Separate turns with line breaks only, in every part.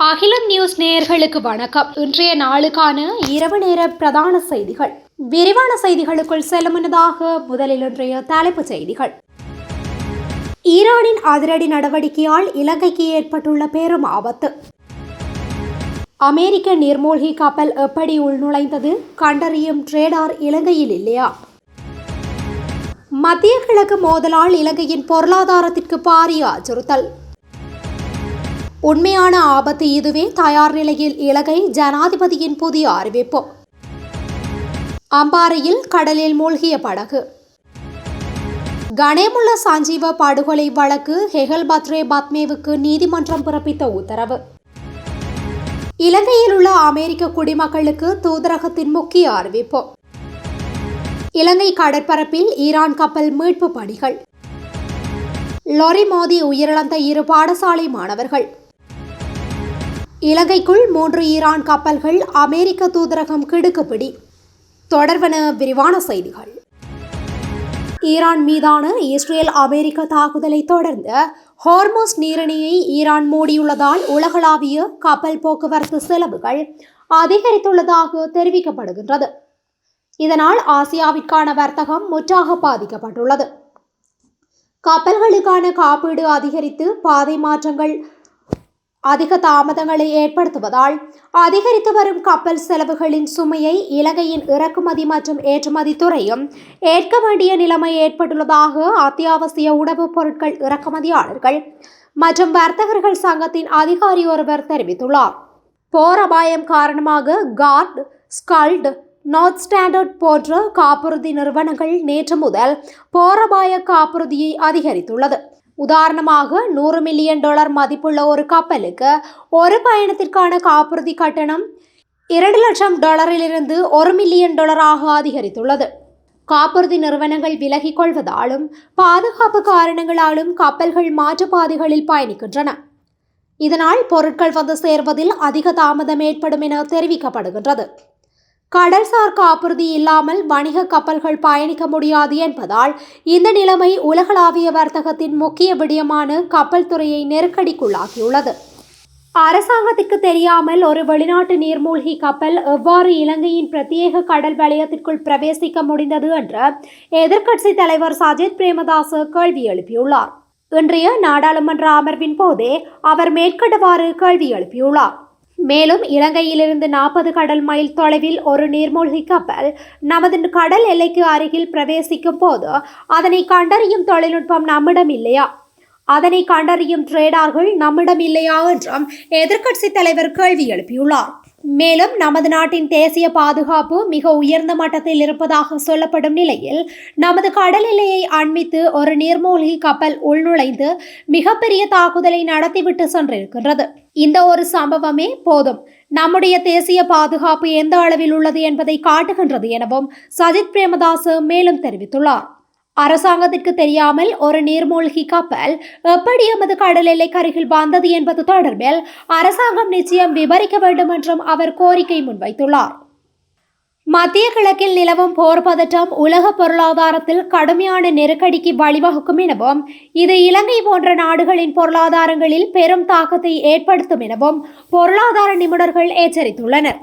அகிலம் நியூஸ் நேயர்களுக்கு வணக்கம். இன்றைய நாளுக்கான இரவு நேர பிரதான செய்திகள். விரிவான செய்திகளுக்குள் செல்லும் முன்னதாக முதலில் இன்றைய தலைப்புச் செய்திகள். ஈரானின் அதிரடி நடவடிக்கையால் இலங்கைக்கு ஏற்பட்டுள்ள பெரும் ஆபத்து. அமெரிக்க நீர்மூழ்கி கப்பல் எப்படி உள்நுழைந்தது? கண்டறியும் ரேடார் இலங்கையில் இல்லையா? மத்திய கிழக்கு மோதலால் இலங்கையின் பொருளாதாரத்திற்கு பாரிய அச்சுறுத்தல். உண்மையான ஆபத்து இதுவே, தயார் நிலையில் இலங்கை, ஜனாதிபதியின் புதிய அறிவிப்பு. அம்பாறையில் கடலில் மூழ்கிய படகு. கணேமுல்ல சஞ்சீவ படுகொலை வழக்கு ஹெகல் பத்ரே பத்மேவுக்கு நீதிமன்றம் பிறப்பித்த உத்தரவு. இலங்கையில் உள்ள அமெரிக்க குடிமக்களுக்கு தூதரகத்தின் முக்கிய அறிவிப்பு. இலங்கை கடற்பரப்பில் ஈரான் கப்பல் மீட்பு பணிகள். லொரி மோதி உயிரிழந்த 2 பாடசாலை மாணவர்கள். இலங்கைக்குள் 3 ஈரான் கப்பல்கள், அமெரிக்க தூதரகம் கிடுக்குப்பிடி. தொடர்வன விரிவான செய்திகள். ஈரான் மீதான இஸ்ரேல் அமெரிக்க தாக்குதலை தொடர்ந்து ஹோர்முஸ் நீரிணையை ஈரான் மூடியுள்ளதால் உலகளாவிய கப்பல் போக்குவரத்து செலவுகள் அதிகரித்துள்ளதாக தெரிவிக்கப்படுகின்றது. இதனால் ஆசியாவிற்கான வர்த்தகம் முற்றாக பாதிக்கப்பட்டுள்ளது. கப்பல்களுக்கான காப்பீடு அதிகரித்து பாதை மாற்றங்கள் அதிக தாமதங்களை ஏற்படுத்துவதால் அதிகரித்து வரும் கப்பல் செலவுகளின் சுமையை இலங்கையின் இறக்குமதி மற்றும் ஏற்றுமதி துறையும் ஏற்க வேண்டிய நிலைமை ஏற்பட்டுள்ளதாக அத்தியாவசிய உணவுப் பொருட்கள் இறக்குமதியாளர்கள் மற்றும் வர்த்தகர்கள் சங்கத்தின் அதிகாரி ஒருவர் தெரிவித்துள்ளார். போர் அபாயம் காரணமாக கார்ட், ஸ்கல்ட், நார்த் ஸ்டாண்டர்ட் போன்ற காப்புறுதி நிறுவனங்கள் நேற்று முதல் போரபாய காப்புறுதியை அதிகரித்துள்ளது. உதாரணமாக $100 மில்லியன் மதிப்புள்ள ஒரு கப்பலுக்கு ஒரு பயணத்திற்கான காப்புறுதி கட்டணம் $2 லட்சம் $1 மில்லியன் அதிகரித்துள்ளது. காப்புறுதி நிறுவனங்கள் விலகிக் கொள்வதாலும் பாதுகாப்பு காரணங்களாலும் கப்பல்கள் மாற்றுப்பாதைகளில் பயணிக்கின்றன. இதனால் பொருட்கள் வந்து சேர்வதில் அதிக தாமதம் ஏற்படும் என தெரிவிக்கப்படுகின்றது. கடல்சார் காப்புறுதி இல்லாமல் வணிக கப்பல்கள் பயணிக்க முடியாது என்பதால் இந்த நிலைமை உலகளாவிய வர்த்தகத்தின் முக்கிய விடயமான கப்பல் துறையை நெருக்கடிக்குள்ளாக்கியுள்ளது. அரசாங்கத்திற்கு தெரியாமல் ஒரு வெளிநாட்டு நீர்மூழ்கி கப்பல் எவ்வாறு இலங்கையின் பிரத்யேக கடல் வலயத்திற்குள் பிரவேசிக்க முடிந்தது என்று எதிர்க்கட்சி தலைவர் சஜித் பிரேமதாச கேள்வி எழுப்பியுள்ளார். இன்றைய நாடாளுமன்ற அமர்வின் போதே அவர் மேற்கண்டவாறு கேள்வி எழுப்பியுள்ளார். மேலும் இலங்கையிலிருந்து 40 கடல் மைல் தொலைவில் ஒரு நீர்மூழ்கி கப்பல் நமது கடல் எல்லைக்கு அருகில் பிரவேசிக்கும் போது அதனை கண்டறியும் தொழில்நுட்பம் நம்மிடம் இல்லையா? அதனை கண்டறியும் ரேடார்கள் நம்மிடம் இல்லையா என்றும் எதிர்க்கட்சி தலைவர் கேள்வி எழுப்பியுள்ளார். மேலும் நமது நாட்டின் தேசிய பாதுகாப்பு மிக உயர்ந்த மட்டத்தில் இருப்பதாக சொல்லப்படும் நிலையில் நமது கடல் எல்லையை அண்மித்து ஒரு நீர்மூழ்கி கப்பல் உள்நுழைந்து மிகப்பெரிய தாக்குதலை நடத்திவிட்டு சென்றிருக்கின்றது. இந்த ஒரு சம்பவமே போதும் நம்முடைய தேசிய பாதுகாப்பு எந்த அளவில் உள்ளது என்பதை காட்டுகின்றது எனவும் சஜித் பிரேமதாச மேலும் தெரிவித்துள்ளார். அரசாங்கத்திற்கு தெரியாமல் ஒரு நீர்மூழ்கி கப்பல் எப்படி எமது கடல் எல்லைக்கருகில் வந்தது என்பது தொடர்பில் அரசாங்கம் நிச்சயம் விவரிக்க வேண்டும் என்றும் அவர் கோரிக்கை முன்வைத்துள்ளார். மத்திய கிழக்கில் நிலவும் போர் பதற்றம் உலக பொருளாதாரத்தில் கடுமையான நெருக்கடிக்கு வழிவகுக்கும் எனவும் இது இலங்கை போன்ற நாடுகளின் பொருளாதாரங்களில் பெரும் தாக்கத்தை ஏற்படுத்தும் எனவும் பொருளாதார நிபுணர்கள் எச்சரித்துள்ளனர்.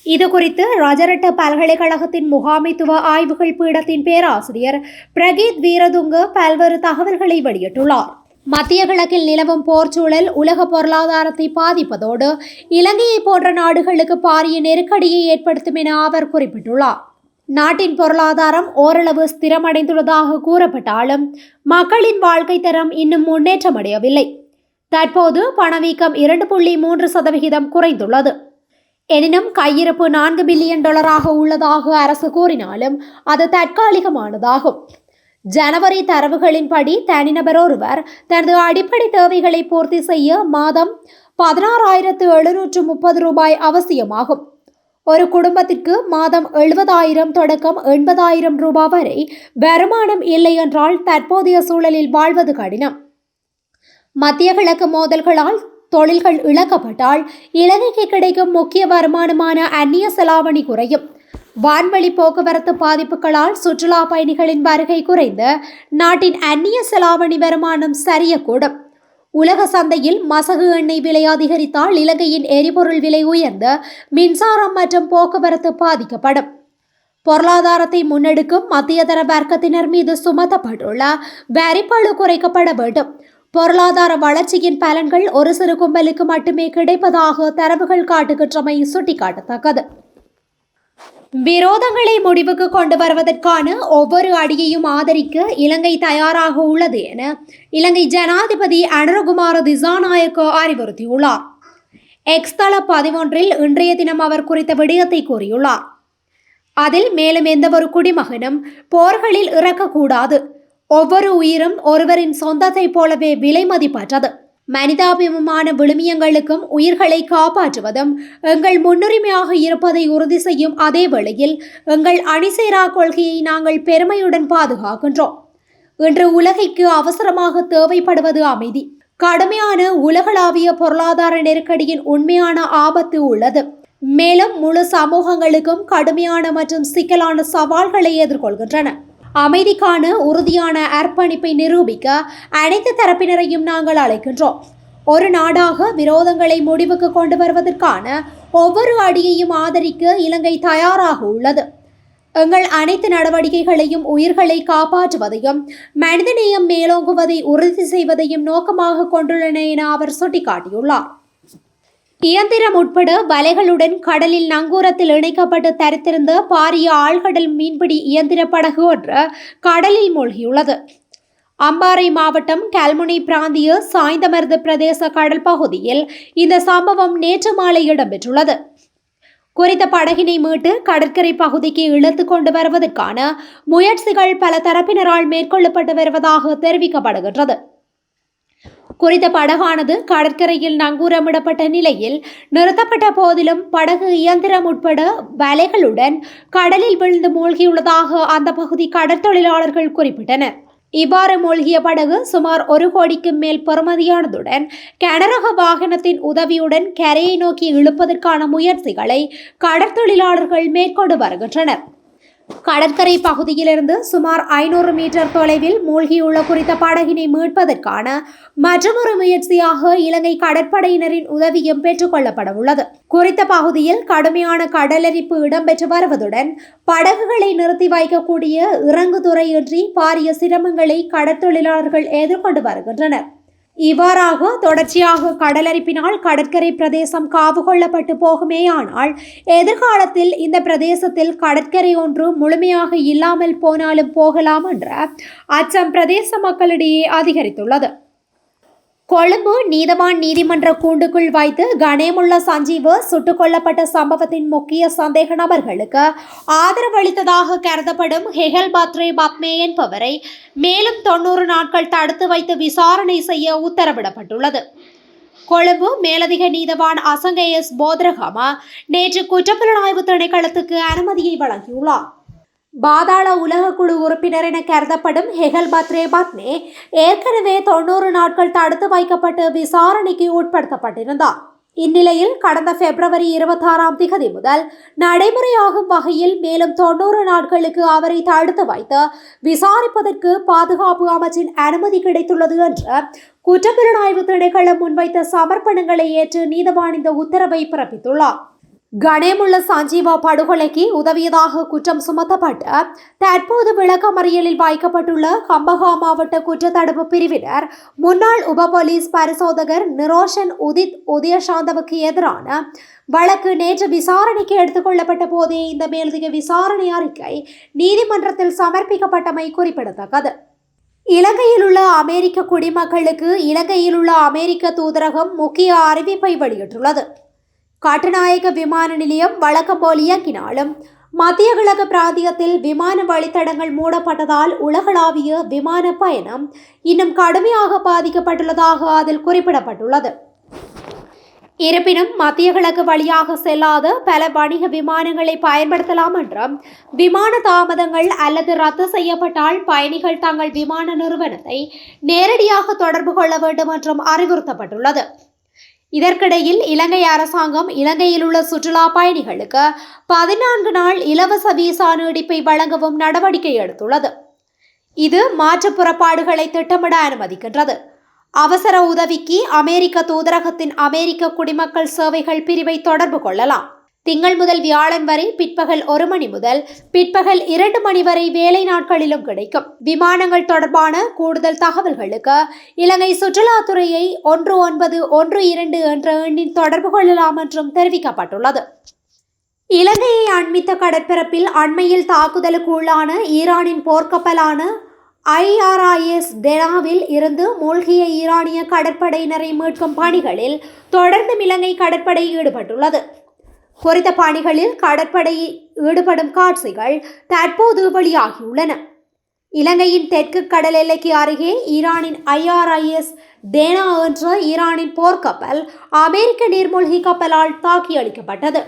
இது குறித்து ராஜரட்ட பல்கலைக்கழகத்தின் முகாமைத்துவ ஆய்வுகள் பீடத்தின் பேராசிரியர் பிரகீத் வீரதுங்க பல்வேறு தகவல்களை வெளியிட்டுள்ளார். மத்திய கிழக்கில் நிலவும் போர் சூழல் உலக பொருளாதாரத்தை பாதிப்பதோடு இலங்கையை போன்ற நாடுகளுக்கு பாரிய நெருக்கடியை ஏற்படுத்தும் என அவர் குறிப்பிட்டுள்ளார். நாட்டின் பொருளாதாரம் ஓரளவு ஸ்திரமடைந்துள்ளதாக கூறப்பட்டாலும் மக்களின் வாழ்க்கை தரம் இன்னும் முன்னேற்றமடையவில்லை. தற்போது பணவீக்கம் 2.3% குறைந்துள்ளது. எனினும் கையிருப்பு $4 பில்லியன் உள்ளதாக அரசு கூறினாலும் அது தற்காலிகமானதாகும். ஜனவரி தரவுகளின்படி தனிநபர் ஒருவர் தனது அடிப்படை தேவைகளை பூர்த்தி செய்ய மாதம் $16,730 அவசியமாகும். ஒரு குடும்பத்திற்கு மாதம் 70,000 தொடக்கம் 80,000 வரை வருமானம் இல்லை என்றால் தற்போதைய சூழலில் வாழ்வது கடினம். மத்திய கிழக்கு மோதல்களால் தொழில்கள் இழக்கப்பட்டால் இலங்கைக்கு கிடைக்கும் முக்கிய வருமானமான அந்நிய செலாவணி குறையும். வான்வழி போக்குவரத்து பாதிப்புகளால் சுற்றுலா பயணிகளின் வருகை குறைந்து நாட்டின் அந்நிய செலாவணி வருமானம் சரியக்கூடும். உலக சந்தையில் மசகு எண்ணெய் விலை அதிகரித்தால் இலங்கையின் எரிபொருள் விலை உயர்ந்து மின்சாரம் மற்றும் போக்குவரத்து பாதிக்கப்படும். பொருளாதாரத்தை முன்னெடுக்கும் மத்தியதர வர்க்கத்தினர் மீது சுமத்தப்பட்டுள்ள வரிப்பளு குறைக்கப்பட வேண்டும். பொருளாதார வளர்ச்சியின் பலன்கள் ஒரு சிறு கும்பலுக்கு மட்டுமே கிடைப்பதாக தரவுகள் காட்டுகின்றமை சுட்டிக்காட்டத்தக்கது. விரோதங்களை முடிவுக்கு கொண்டு வருவதற்கான ஒவ்வொரு அடியையும் ஆதரிக்க இலங்கை தயாராக உள்ளது என இலங்கை ஜனாதிபதி அனுரகுமார திசாநாயக்க அறிவுறுத்தியுள்ளார். எக்ஸ் தள 11 இன்றைய தினம் அவர் குறித்த விடயத்தை கூறியுள்ளார். அதில் மேலும் எந்தவொரு குடிமகனும் போர்களில் இறக்கக்கூடாது. ஒவ்வொரு உயிரும் ஒருவரின் சொந்தத்தை போலவே விலை மதிப்பற்றது. மனிதாபிமான விழுமியங்களுக்கும் உயிர்களை காப்பாற்றுவதும் எங்கள் முன்னுரிமையாக இருப்பதை உறுதி செய்யும் அதே வேளையில் எங்கள் அணிசேரா கொள்கையை நாங்கள் பெருமையுடன் பாதுகாக்கின்றோம். இன்று உலகிற்கு அவசரமாக தேவைப்படுவது அமைதி. கடுமையான உலகளாவிய பொருளாதார நெருக்கடியின் உண்மையான ஆபத்து உள்ளது. மேலும் முழு சமூகங்களுக்கும் கடுமையான மற்றும் சிக்கலான சவால்களை எதிர்கொள்கின்றன. அமைதிக்கான உறுதியான அர்ப்பணிப்பை நிரூபிக்க அனைத்து தரப்பினரையும் நாங்கள் அழைக்கின்றோம். ஒரு நாடாக விரோதங்களை முடிவுக்கு கொண்டு வருவதற்கான ஒவ்வொரு அடியையும் ஆதரிக்க இலங்கை தயாராக உள்ளது. எங்கள் அனைத்து நடவடிக்கைகளையும் உயிர்களை காப்பாற்றுவதையும் மனிதநேயம் மேலோங்குவதை உறுதி செய்வதையும் நோக்கமாக கொண்டுள்ளன என அவர் சுட்டிக்காட்டியுள்ளார். இயந்திரம் உட்பட வலைகளுடன் கடலில் நங்கூரத்தில் இணைக்கப்பட்டு தரித்திருந்த பாரிய ஆழ்கடல் மீன்பிடி இயந்திர படகு ஒன்று கடலில் மூழ்கியுள்ளது. அம்பாறை மாவட்டம் கல்முனை பிராந்திய சாய்ந்தமர்து பிரதேச கடல் பகுதியில் இந்த சம்பவம் நேற்று மாலை இடம்பெற்றுள்ளது. குறித்த படகினை மீட்டு கடற்கரை பகுதிக்கு இழுத்து கொண்டு வருவதற்கான முயற்சிகள் பல தரப்பினரால் மேற்கொள்ளப்பட்டு வருவதாக தெரிவிக்கப்படுகின்றது. குறித்த படகானது கடற்கரையில் நங்கூரமிடப்பட்ட நிலையில் நிறுத்தப்பட்ட போதிலும் படகு இயந்திரம் உட்பட வலைகளுடன் கடலில் விழுந்து மூழ்கியுள்ளதாக அந்த பகுதி கடற்தொழிலாளர்கள் குறிப்பிட்டனர். இவ்வாறு மூழ்கிய படகு சுமார் 1 கோடிக்கு மேல் பெறுமதியானதுடன் கனரக வாகனத்தின் உதவியுடன் கரையை நோக்கி இழுப்பதற்கான முயற்சிகளை கடற்தொழிலாளர்கள் மேற்கொண்டு வருகின்றனர். கடற்கரை பகுதியிலிருந்து சுமார் 500 மீட்டர் தொலைவில் மூழ்கியுள்ள குறித்த படகினை மீட்பதற்கான மற்றொரு முயற்சியாக இலங்கை கடற்படையினரின் உதவியும் பெற்றுக் கொள்ளப்பட உள்ளது. குறித்த பகுதியில் கடுமையான கடலரிப்பு இடம்பெற்று வருவதுடன் படகுகளை நிறுத்தி வைக்கக்கூடிய இறங்குதுறையின்றி பாரிய சிரமங்களை கடற்தொழிலாளர்கள் எதிர்கொண்டு வருகின்றனர். இவ்வாறாக தொடர்ச்சியாக கடலரிப்பினால் கடற்கரை பிரதேசம் காவு கொள்ளப்பட்டு போகுமேயானால் எதிர்காலத்தில் இந்த பிரதேசத்தில் கடற்கரை ஒன்று முழுமையாக இல்லாமல் போனாலும் போகலாம் என்ற அச்சம் பிரதேச மக்களிடையே அதிகரித்துள்ளது. கொழும்பு நீதவான் நீதிமன்ற கூண்டுக்குள் வைத்து கணேமுள்ள சஞ்சீவ சுட்டுக் கொல்லப்பட்ட சம்பவத்தின் முக்கிய சந்தேக நபர்களுக்கு ஆதரவளித்ததாக கருதப்படும் ஹெகல் பத்ரே பத்மே என்பவரை மேலும் 90 நாட்கள் தடுத்து வைத்து விசாரணை செய்ய உத்தரவிடப்பட்டுள்ளது. கொழும்பு மேலதிக நீதவான் அசங்க எஸ் போத்ரகம நேற்று குற்றப்புலனாய்வு திணைக்களத்துக்கு அனுமதியை வழங்கியுள்ளார். பாதாள உலக குழு உறுப்பினர் என கருதப்படும் ஹெகல் பத்ரே பத்மே ஏற்கனவே 90 நாட்கள் தடுத்து வைக்கப்பட்டு விசாரணைக்கு உட்படுத்தப்பட்டிருந்தார். இந்நிலையில் கடந்த பிப்ரவரி 26 முதல் நடைமுறையாகும் வகையில் மேலும் 90 நாட்களுக்கு அவரை தடுத்து வைத்து விசாரிப்பதற்கு பாதுகாப்பு அமைச்சின் அனுமதி கிடைத்துள்ளது என்று குற்றப்புலனாய்வு திணைக்களம் முன்வைத்த சமர்ப்பணங்களை ஏற்று நீதவான் இந்த உத்தரவை பிறப்பித்துள்ளார். கணேமுள்ள சஞ்சீவா படுகொலைக்கு உதவியதாக குற்றம் சுமத்தப்பட்டு தற்போது விளக்கமறியலில் வைக்கப்பட்டுள்ள கம்பஹா மாவட்ட குற்றத்தடுப்பு பிரிவினர் முன்னாள் உப போலீஸ் பரிசோதகர் நிரோஷன் உதித் உதயசாந்தவுக்கு எதிரான வழக்கு நேற்று விசாரணைக்கு எடுத்துக் கொள்ளப்பட்ட போதே இந்த மேலதிக விசாரணை அறிக்கை நீதிமன்றத்தில் சமர்ப்பிக்கப்பட்டமை குறிப்பிடத்தக்கது. இலங்கையில் உள்ள அமெரிக்க குடிமக்களுக்கு இலங்கையில் உள்ள அமெரிக்க தூதரகம் முக்கிய அறிவிப்பை வெளியிட்டுள்ளது. கட்டுநாயக்க விமான நிலையம் வழக்கம் போல் இயங்கினாலும் மத்திய கிழக்கு பிராந்தியத்தில் விமான வழித்தடங்கள் மூடப்பட்டதால் உலகளாவிய விமான பயணம் இன்னும் கடுமையாக பாதிக்கப்பட்டுள்ளதாக அதில் குறிப்பிடப்பட்டுள்ளது. இருப்பினும் மத்திய கிழக்கு வழியாக செல்லாத பல வணிக விமானங்களை பயன்படுத்தலாம் என்றும் விமான தாமதங்கள் அல்லது ரத்து செய்யப்பட்டால் பயணிகள் தங்கள் விமான நிறுவனத்தை நேரடியாக தொடர்பு கொள்ள வேண்டும் என்றும் அறிவுறுத்தப்பட்டுள்ளது. இதற்கிடையில் இலங்கை அரசாங்கம் இலங்கையில் உள்ள சுற்றுலா பயணிகளுக்கு 14 நாள் இலவச விசா நீடிப்பை வழங்கவும் நடவடிக்கை எடுத்துள்ளது. இது மாற்று புறப்பாடுகளை திட்டமிட அனுமதிக்கின்றது. அவசர உதவிக்கு அமெரிக்க தூதரகத்தின் அமெரிக்க குடிமக்கள் சேவைகள் பிரிவை தொடர்பு கொள்ளலாம். திங்கள் முதல் வியாழன் வரை பிற்பகல் 1 மணி முதல் பிற்பகல் 2 மணி வரை வேலை நாட்களிலும் கிடைக்கும். விமானங்கள் தொடர்பான கூடுதல் தகவல்களுக்கு இலங்கை சுற்றுலாத்துறையை 1912 என்ற எண்ணில் தொடர்பு கொள்ளலாம் என்றும் தெரிவிக்கப்பட்டுள்ளது. இலங்கையை அண்மித்த கடற்பரப்பில் அண்மையில் தாக்குதலுக்கு உள்ளான ஈரானின் போர்க்கப்பலான IRIS டெனாவில் இருந்து மூழ்கிய ஈரானிய கடற்படையினரை மீட்கும் பணிகளில் தொடர்ந்து இலங்கை கடற்படை ஈடுபட்டுள்ளது. குறித்த பணிகளில் கடற்படை ஈடுபடும் காட்சிகள் தற்போது வெளியாகியுள்ளன. இலங்கையின் தெற்கு கடல் எல்லைக்கு அருகே ஈரானின் IRIS டெனா என்ற ஈரானின் போர்க்கப்பல் அமெரிக்க நீர்மூழ்கி கப்பலால் தாக்கி அளிக்கப்பட்டது.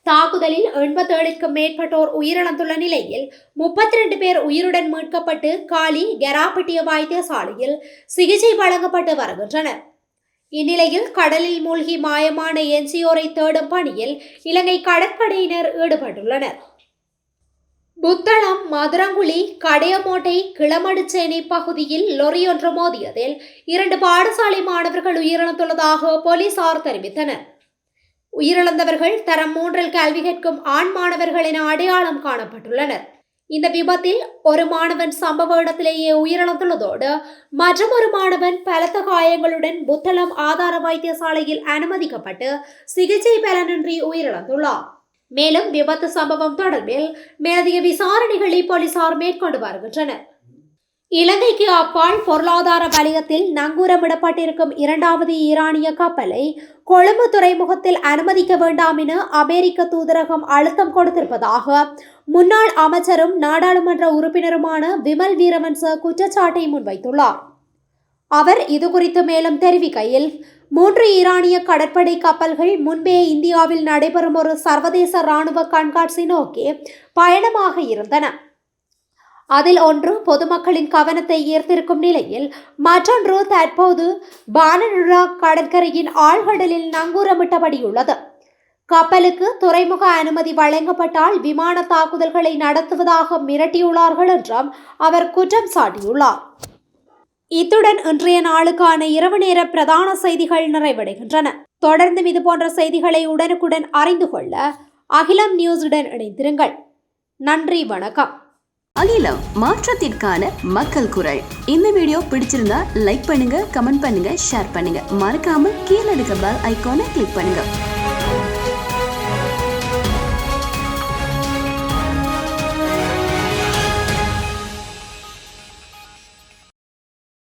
தாக்குதலில் 87க்கும் மேற்பட்டோர் உயிரிழந்துள்ள நிலையில் 32 பேர் உயிருடன் மீட்கப்பட்டு காலி கெராப்பட்டிய வைத்தியசாலையில் சிகிச்சை வழங்கப்பட்டு வருகின்றனர். இந்நிலையில் கடலில் மூழ்கி மாயமான என்ஜிஓரை தேடும் பணியில் இலங்கை கடற்படையினர் ஈடுபட்டுள்ளனர். புத்தளம், மதுரங்குழி, கடையமோட்டை, கிளமடுச்சேனை பகுதியில் லொரி ஒன்று மோதியதில் 2 பாடசாலை மாணவர்கள் உயிரிழந்துள்ளதாக போலீசார் தெரிவித்தனர். உயிரிழந்தவர்கள் தரம் 3 கல்வி கற்கும் ஆண் மாணவர்கள் என அடையாளம் காணப்பட்டுள்ளனர். இந்த விபத்தில் ஒரு மாணவன் சம்பவ இடத்திலேயே உயிரிழந்துள்ளதோடு மற்றொரு மாணவன் பலத்த காயங்களுடன் புத்தளம் ஆதார வைத்தியசாலையில் அனுமதிக்கப்பட்டு சிகிச்சை பலனின்றி உயிரிழந்துள்ளார். மேலும் விபத்து சம்பவம் தொடர்பில் மேலதிக விசாரணைகளை போலீசார் மேற்கொண்டு வருகின்றனர். இலங்கைக்கு அப்பால் பொருளாதார வலயத்தில் நங்கூரமிடப்பட்டிருக்கும் 2வது ஈரானிய கப்பலை கொழும்பு துறைமுகத்தில் அனுமதிக்க வேண்டாம் என அமெரிக்க தூதரகம் அழுத்தம் கொடுத்திருப்பதாக முன்னாள் அமைச்சரும் நாடாளுமன்ற உறுப்பினருமான விமல் வீரவன்ச குற்றச்சாட்டை முன்வைத்துள்ளார். அவர் இதுகுறித்து மேலும் தெரிவிக்கையில், 3 ஈரானிய கடற்படை கப்பல்கள் முன்பே இந்தியாவில் நடைபெறும் ஒரு சர்வதேச இராணுவ கண்காட்சி நோக்கி பயணமாக இருந்தன. அதில் ஒன்று பொதுமக்களின் கவனத்தை ஈர்த்திருக்கும் நிலையில் மற்றொன்று தற்போது பானனுரா கடற்கரையின் ஆழ்கடலில் நங்கூரமிட்டபடியுள்ளது. கப்பலுக்கு துறைமுக அனுமதி வழங்கப்பட்டால் விமான தாக்குதல்களை நடத்துவதாக மிரட்டியுள்ளார்கள் என்றும் அவர் குற்றம் சாட்டியுள்ளார். இத்துடன் இன்றைய நாளுக்கான இரவு நேர பிரதான செய்திகள் நிறைவடைகின்றன. தொடர்ந்து இதுபோன்ற செய்திகளை உடனுக்குடன் அறிந்து கொள்ள அகிலம் நியூஸுடன் இணைந்திருங்கள். நன்றி, வணக்கம்.
அகிலம், மாற்றத்திற்கான மக்கள் குரல். இந்த வீடியோ பிடிச்சிருந்தா லைக் பண்ணுங்க, கமெண்ட் பண்ணுங்க, ஷேர் பண்ணுங்க. மறக்காம கீழே இருக்க பெல் ஐகானை கிளிக் பண்ணுங்க.